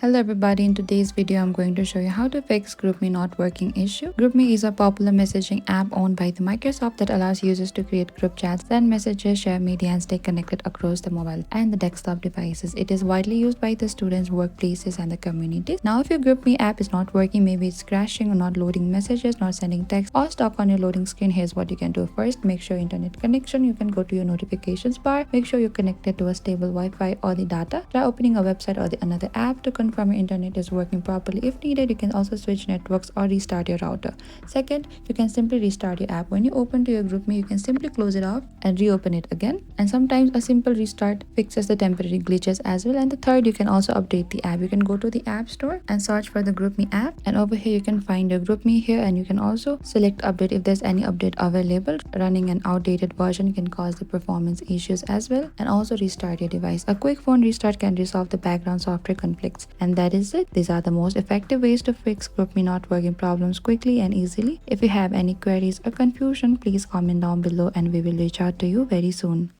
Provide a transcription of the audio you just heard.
Hello everybody, in today's video I'm going to show you how to fix Groupme not working issue. Groupme is a popular messaging app owned by the Microsoft that allows users to create group chats, send messages, share media and stay connected across the mobile and the desktop devices. It is widely used by the students, workplaces and the communities. Now if your Groupme app is not working, maybe it's crashing or not loading messages, not sending text or stuck on your loading screen, here's what you can do. First, make sure internet connection. You can go to your notifications bar, make sure you're connected to a stable Wi-Fi or the data. Try opening a website or another app to confirm your internet is working properly. If needed, you can also switch networks or restart your router. Second, you can simply restart your app. When you open to your Groupme, you can simply close it off and reopen it again. And sometimes a simple restart fixes the temporary glitches as well. And the third, you can also update the app. You can go to the app store and search for the Groupme app, and over here you can find your Groupme here, and you can also select update if there's any update available. Running an outdated version can cause the performance issues as well, and also restart your device. A quick phone restart can resolve the background software conflicts. And that is it. These are the most effective ways to fix Groupme not working problems quickly and easily. If you have any queries or confusion, please comment down below and we will reach out to you very soon.